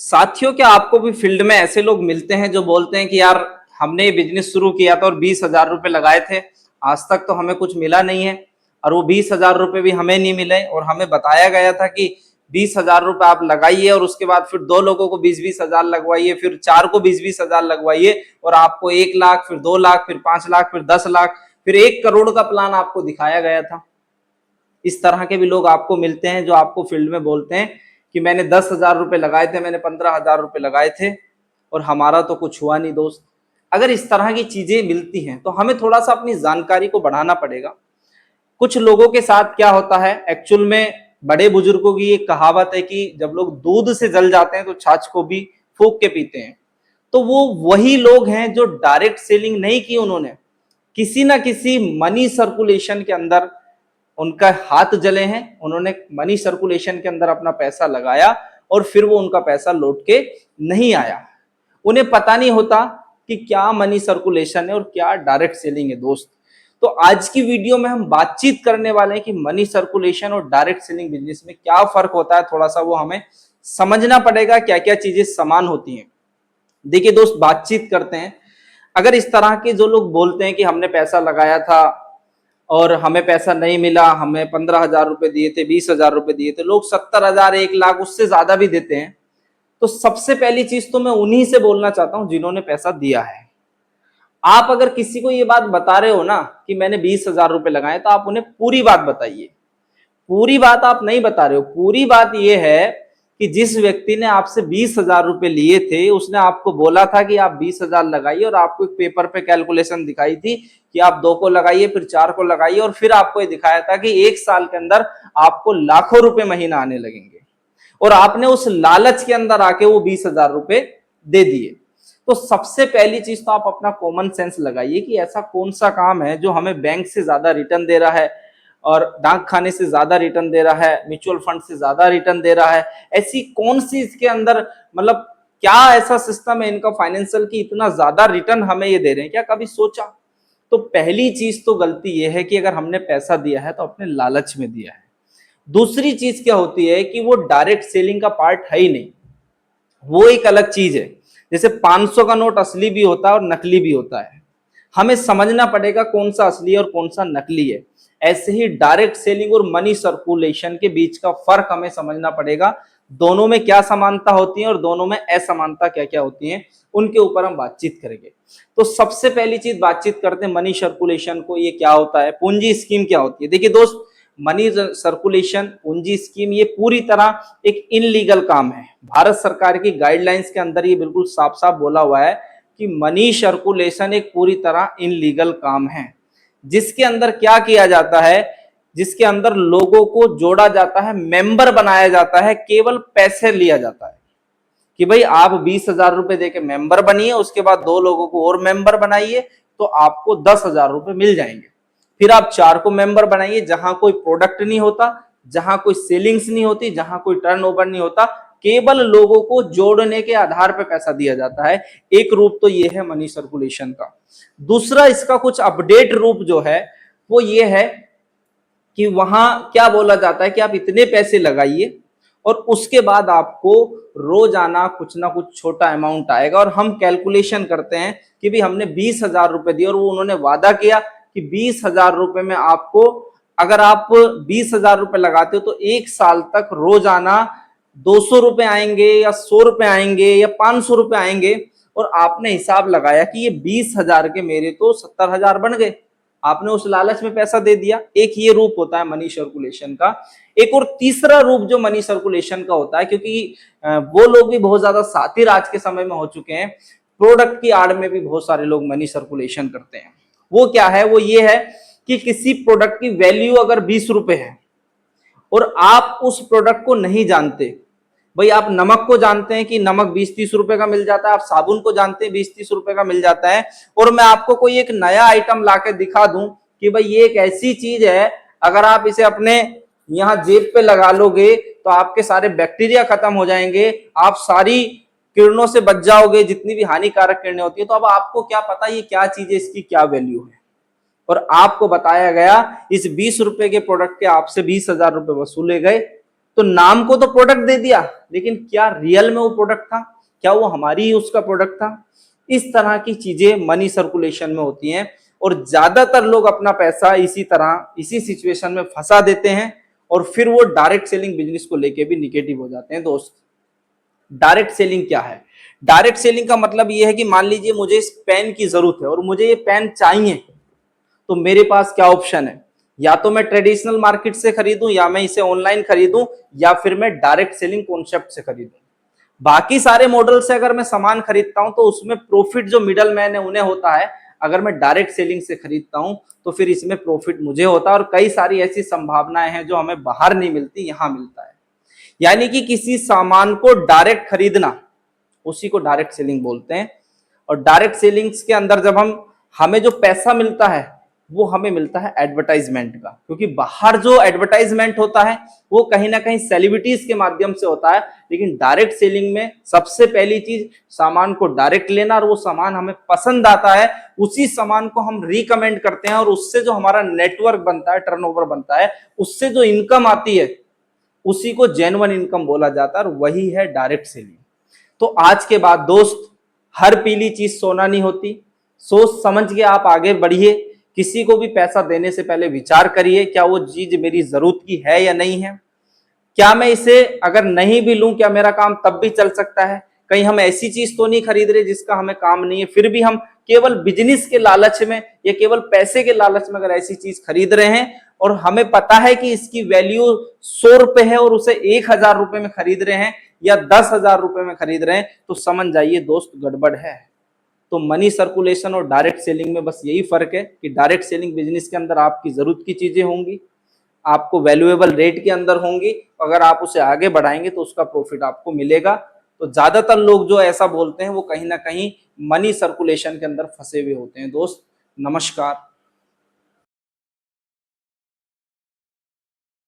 साथियों, क्या आपको भी फील्ड में ऐसे लोग मिलते हैं जो बोलते हैं कि यार हमने ये बिजनेस शुरू किया था और 20,000 रुपए लगाए थे, आज तक तो हमें कुछ मिला नहीं है, और वो 20,000 रुपए भी हमें नहीं मिले, और हमें बताया गया था कि 20,000 रुपए आप लगाइए और उसके बाद फिर 2 लोगों को 20-20 हजार लगवाइए, फिर 4 को 20-20 हजार लगवाइए और आपको 1 लाख, फिर 2 लाख, फिर 5 लाख, फिर 10 लाख, फिर 1 करोड़ का प्लान आपको दिखाया गया था। इस तरह के भी लोग आपको मिलते हैं जो आपको फील्ड में बोलते हैं कि मैंने 10,000 रुपए लगाए थे, मैंने 15,000 रुपए लगाए थे और हमारा तो कुछ हुआ नहीं। दोस्त, अगर इस तरह की चीजें मिलती हैं तो हमें थोड़ा सा अपनी जानकारी को बढ़ाना पड़ेगा। कुछ लोगों के साथ क्या होता है एक्चुअल में, बड़े बुजुर्गों की एक कहावत है कि जब लोग दूध से जल जाते हैं तो छाछ को भी फूंक के पीते हैं। तो वो वही लोग हैं जो डायरेक्ट सेलिंग नहीं की, उन्होंने किसी ना किसी मनी सर्कुलेशन के अंदर उनका हाथ जले हैं, उन्होंने मनी सर्कुलेशन के अंदर अपना पैसा लगाया और फिर वो उनका पैसा लौट के नहीं आया। उन्हें पता नहीं होता कि क्या मनी सर्कुलेशन है और क्या डायरेक्ट सेलिंग है। दोस्त, तो आज की वीडियो में हम बातचीत करने वाले हैं कि मनी सर्कुलेशन और डायरेक्ट सेलिंग बिजनेस में क्या फर्क होता है, थोड़ा सा वो हमें समझना पड़ेगा, क्या क्या चीजें समान होती हैं। देखिए दोस्त, बातचीत करते हैं। अगर इस तरह के जो लोग बोलते हैं कि हमने पैसा लगाया था और हमें पैसा नहीं मिला, हमें 15,000 रुपए दिए थे, 20,000 रुपए दिए थे, लोग 70,000, 1 लाख, उससे ज्यादा भी देते हैं, तो सबसे पहली चीज तो मैं उन्हीं से बोलना चाहता हूं जिन्होंने पैसा दिया है। आप अगर किसी को ये बात बता रहे हो ना कि मैंने 20,000 रुपए लगाए, तो आप उन्हें पूरी बात बताइए। पूरी बात आप नहीं बता रहे हो। पूरी बात यह है कि जिस व्यक्ति ने आपसे 20,000 रुपए लिए थे, उसने आपको बोला था कि आप 20,000 लगाइए और आपको एक पेपर पे कैलकुलेशन दिखाई थी कि आप 2 को लगाइए, फिर 4 को लगाइए, और फिर आपको ये दिखाया था कि 1 साल के अंदर आपको लाखों रुपए महीना आने लगेंगे, और आपने उस लालच के अंदर आके वो 20,000 रुपए दे दिए। तो सबसे पहली चीज तो आप अपना कॉमन सेंस लगाइए कि ऐसा कौन सा काम है जो हमें बैंक से ज्यादा रिटर्न दे रहा है, और डाक खाने से ज्यादा रिटर्न दे रहा है, म्यूचुअल फंड से ज्यादा रिटर्न दे रहा है। ऐसी कौन सी इसके अंदर, मतलब क्या ऐसा सिस्टम है इनका फाइनेंशियल की इतना ज्यादा रिटर्न हमें ये दे रहे हैं, क्या कभी सोचा? तो पहली चीज तो गलती ये है कि अगर हमने पैसा दिया है तो अपने लालच में दिया है। दूसरी चीज क्या होती है कि वो डायरेक्ट सेलिंग का पार्ट है ही नहीं, वो एक अलग चीज है। जैसे 500 का नोट असली भी होता है और नकली भी होता है, हमें समझना पड़ेगा कौन सा असली है और कौन सा नकली है। ऐसे ही डायरेक्ट सेलिंग और मनी सर्कुलेशन के बीच का फर्क हमें समझना पड़ेगा। दोनों में क्या समानता होती है और दोनों में असमानता क्या क्या होती है, उनके ऊपर हम बातचीत करेंगे। तो सबसे पहली चीज बातचीत करते हैं मनी सर्कुलेशन को, ये क्या होता है, पूंजी स्कीम क्या होती है। देखिए दोस्त, मनी सर्कुलेशन, पूंजी स्कीम, ये पूरी तरह एक इनलीगल काम है। भारत सरकार की गाइडलाइंस के अंदर ये बिल्कुल साफ साफ बोला हुआ है कि मनी सर्कुलेशन एक पूरी तरह इनलीगल काम है, जिसके अंदर क्या किया जाता है, जिसके अंदर लोगों को जोड़ा जाता है, मेंबर बनाया जाता है, केवल पैसे लिया जाता है कि भाई आप 20,000 रुपए देके मेंबर बनिए, उसके बाद 2 लोगों को और मेंबर बनाइए तो आपको 10,000 रुपए मिल जाएंगे। फिर आप 4 को मेंबर बनाइए, जहां कोई प्रोडक्ट नहीं होता, जहां कोई सेलिंग्स नहीं होती, जहां कोई टर्नओवर नहीं होता, केवल लोगों को जोड़ने के आधार पर पैसा दिया जाता है। एक रूप तो ये है मनी सर्कुलेशन का। दूसरा, इसका कुछ अपडेट रूप जो है वो ये है कि वहां क्या बोला जाता है कि आप इतने पैसे लगाइए और उसके बाद आपको रोजाना कुछ ना कुछ छोटा अमाउंट आएगा, और हम कैलकुलेशन करते हैं कि भी हमने 20,000 रुपए दिए और वो उन्होंने वादा किया कि 20,000 रुपए में आपको, अगर आप 20,000 रुपए लगाते हो तो 1 साल तक रोजाना 200 रुपए आएंगे या 100 रुपए आएंगे या 500 रुपए आएंगे। और आपने हिसाब लगाया कि ये 20,000 के मेरे तो 70,000 बन गए, आपने उस लालच में पैसा दे दिया। एक ये रूप होता है मनी सर्कुलेशन का। एक और तीसरा रूप जो मनी सर्कुलेशन का होता है, क्योंकि वो लोग भी बहुत ज्यादा सातिर आज के समय में हो चुके हैं, प्रोडक्ट की आड़ में भी बहुत सारे लोग मनी सर्कुलेशन करते हैं। वो क्या है, वो ये है कि किसी प्रोडक्ट की वैल्यू अगर 20 रुपए है और आप उस प्रोडक्ट को नहीं जानते, भाई आप नमक को जानते हैं कि नमक 20-30 रुपए का मिल जाता है, आप साबुन को जानते हैं 20-30 रुपए का मिल जाता है, और मैं आपको कोई एक नया आइटम लाके दिखा दूं कि भाई ये एक ऐसी चीज है, अगर आप इसे अपने यहाँ जेब पे लगा लोगे तो आपके सारे बैक्टीरिया खत्म हो जाएंगे, आप सारी किरणों से बच जाओगे, जितनी भी हानिकारक किरणें होती है। तो अब आपको क्या पता ये क्या चीज है, इसकी क्या वैल्यू है, और आपको बताया गया इस 20 रुपए के प्रोडक्ट के आपसे 20,000 रुपए वसूले गए, तो नाम को तो प्रोडक्ट दे दिया, लेकिन क्या रियल में वो प्रोडक्ट था? क्या वो हमारी यूज का प्रोडक्ट था? इस तरह की चीजें मनी सर्कुलेशन में होती हैं और ज्यादातर लोग अपना पैसा इसी तरह इसी सिचुएशन में फंसा देते हैं और फिर वो डायरेक्ट सेलिंग बिजनेस को लेके भी निगेटिव हो जाते हैं। दोस्त, डायरेक्ट सेलिंग क्या है? डायरेक्ट सेलिंग का मतलब ये है कि मान लीजिए मुझे इस पेन की जरूरत है और मुझे ये पेन चाहिए, तो मेरे पास क्या ऑप्शन है? या तो मैं ट्रेडिशनल मार्केट से खरीदूं, या मैं इसे ऑनलाइन खरीदूं, या फिर मैं डायरेक्ट सेलिंग कॉन्सेप्ट से खरीदूं। बाकी सारे मॉडल से अगर मैं सामान खरीदता हूं तो उसमें प्रॉफिट जो मिडल मैन है उन्हें होता है। अगर मैं डायरेक्ट सेलिंग से खरीदता हूं तो फिर इसमें प्रॉफिट मुझे होता है और कई सारी ऐसी संभावनाएं हैं जो हमें बाहर नहीं मिलती, यहां मिलता है। यानी कि किसी सामान को डायरेक्ट खरीदना, उसी को डायरेक्ट सेलिंग बोलते हैं। और डायरेक्ट सेलिंग्स के अंदर जब हमें जो पैसा मिलता है वो हमें मिलता है एडवर्टाइजमेंट का, क्योंकि बाहर जो एडवर्टाइजमेंट होता है वो कहीं ना कहीं सेलिब्रिटीज के माध्यम से होता है, लेकिन डायरेक्ट सेलिंग में सबसे पहली चीज सामान को डायरेक्ट लेना, और वो सामान हमें पसंद आता है उसी सामान को हम रिकमेंड करते हैं और उससे जो हमारा नेटवर्क बनता है, टर्नओवर बनता है, उससे जो इनकम आती है उसी को जेन्युइन इनकम बोला जाता है और वही है डायरेक्ट सेलिंग। तो आज के बाद दोस्त, हर पीली चीज सोना नहीं होती। सोच समझ के आप आगे बढ़िए। किसी को भी पैसा देने से पहले विचार करिए, क्या वो चीज मेरी जरूरत की है या नहीं है? क्या मैं इसे अगर नहीं भी लूं, क्या मेरा काम तब भी चल सकता है? कहीं हम ऐसी चीज तो नहीं खरीद रहे जिसका हमें काम नहीं है, फिर भी हम केवल बिजनेस के लालच में या केवल पैसे के लालच में अगर ऐसी चीज खरीद रहे हैं और हमें पता है कि इसकी वैल्यू 100 रुपए है और उसे 1,000 रुपए में खरीद रहे हैं या 10,000 रुपए में खरीद रहे हैं, तो समझ जाइए दोस्त गड़बड़ है। तो मनी सर्कुलेशन और डायरेक्ट सेलिंग में बस यही फर्क है कि डायरेक्ट सेलिंग बिजनेस के अंदर आपकी जरूरत की चीजें होंगी, आपको वैल्यूएबल रेट के अंदर होंगी, अगर आप उसे आगे बढ़ाएंगे तो उसका प्रॉफिट आपको मिलेगा। तो ज्यादातर लोग जो ऐसा बोलते हैं वो कहीं ना कहीं मनी सर्कुलेशन के अंदर फंसे हुए होते हैं। दोस्त, नमस्कार।